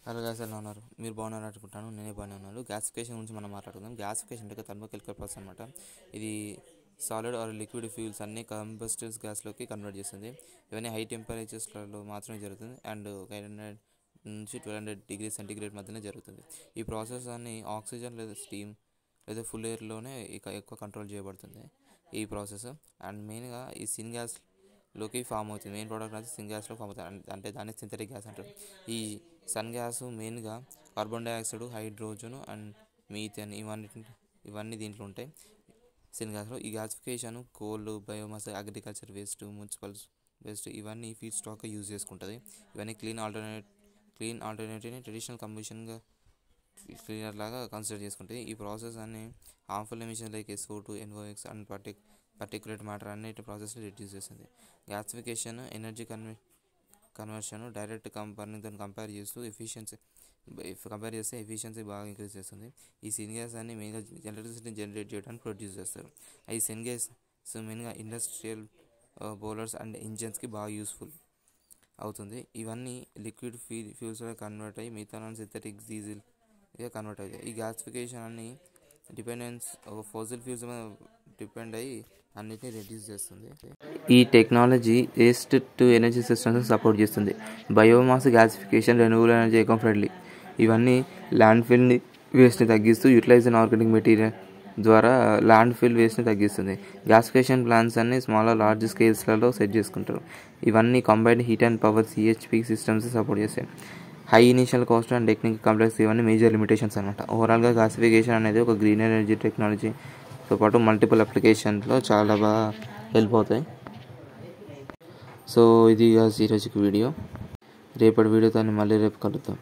Hello guys, ఎలా ఉన్నారు? మీరు బాగున్నారు అనుకుంటాను. నేనే బాగానే ఉన్నాను. గ్యాసిఫికేషన్ గురించి మనం మాట్లాడుకుందాం. గ్యాసిఫికేషన్ అంటే థర్మోకెమికల్ ప్రాసెస్ అనమాట. ఇది సాలిడ్ ఆర్ లిక్విడ్ ఫ్యూల్స్ అన్ని కంబస్టివ్ గ్యాస్లోకి కన్వర్ట్ చేస్తుంది. ఇవన్నీ హై టెంపరేచర్స్లలో మాత్రమే జరుగుతుంది అండ్ 500 నుంచి 1200 డిగ్రీ సెంటీగ్రేడ్ మధ్యనే జరుగుతుంది. ఈ ప్రాసెస్ అన్ని ఆక్సిజన్ లేదా స్టీమ్ లేదా ఫుల్ ఎయిర్లోనే ఎక్కువ కంట్రోల్ చేయబడుతుంది ఈ ప్రాసెస్. అండ్ మెయిన్గా ఈ సిన్ గ్యాస్ లోకి ఫామ్ అవుతుంది. మెయిన్ ప్రోడక్ట్ అనేది సిన్ గ్యాస్లో ఫామ్ అవుతుంది. అంటే దాన్ని సింథటిక్ గ్యాస్ అంటారు. ఈ సన్ గ్యాస్ మెయిన్గా carbon dioxide, hydrogen and methane ఇవన్నీ దీంట్లో ఉంటాయి సిన్ గ్యాస్లో. ఈ gasification coal, biomass, agriculture waste, municipal waste ఇవన్నీ ఫీడ్ స్టాక్గా యూజ్ చేసుకుంటుంది. ఇవన్నీ క్లీన్ ఆల్టర్నేటివ్ని ట్రెడిషనల్ కంబషన్ క్లీనర్ లాగా కన్సిడర్ చేసుకుంటుంది. ఈ ప్రాసెస్ అన్ని harmful emissions like SO2, NOx and particulate matter అన్నిటి ప్రాసెస్ని రిడ్యూస్ చేస్తుంది. గ్యాసిఫికేషన్ ఎనర్జీ కన్వర్షన్ డైరెక్ట్ బర్నింగ్తో కంపేర్ చేస్తే ఎఫిషియన్సీ బాగా ఇంక్రీజ్ చేస్తుంది. ఈ సిన్ గ్యాస్ అన్ని మెయిన్గా ఎలక్ట్రిసిటీని జనరేట్ చేయడానికి ప్రొడ్యూస్ చేస్తారు. ఈ సిన్ గ్యాస్ మెయిన్గా ఇండస్ట్రియల్ బౌలర్స్ అండ్ ఇంజన్స్కి బాగా యూస్ఫుల్ అవుతుంది. ఇవన్నీ లిక్విడ్ ఫ్యూల్స్గా కన్వర్ట్ అయ్యి మిథనాల్, సింథటిక్ డీజిల్గా కన్వర్ట్ అవుతాయి. ఈ గ్యాసిఫికేషన్ అన్ని డిపెండెన్స్ ఫాసిల్ ఫ్యూల్స్ మీద డిపెండ్ అయ్యి అన్నిటిని రెడ్యూస్ చేస్తుంది. ఈ technology waste to energy systems support చేస్తుంది. Biomass gasification renewable energy eco friendly. ఇవన్నీ ల్యాండ్ ఫిల్ వేస్ట్ని తగ్గిస్తూ యూటిలైజ్డ్ ఆర్గానిక్ మెటీరియల్ ద్వారా ల్యాండ్ ఫిల్ వేస్ట్ని తగ్గిస్తుంది. గ్యాసిఫికేషన్ ప్లాంట్స్ అన్ని లార్జ్ స్కేల్స్లలో సెట్ చేసుకుంటారు. ఇవన్నీ combined heat and power CHP systems support చేస్తాయి. High initial cost and technical complex ఇవన్నీ మేజర్ లిమిటేషన్స్ అనమాట. ఓవరాల్గా గ్యాసిఫికేషన్ అనేది ఒక గ్రీన్ ఎనర్జీ టెక్నాలజీతో పాటు మల్టిపుల్ అప్లికేషన్స్లో చాలా బాగా హెల్ప్ అవుతాయి. సో ఇది ఈరోజుకి వీడియో. రేపటి వీడియోతో మళ్ళీ రేపు కలుద్దాం.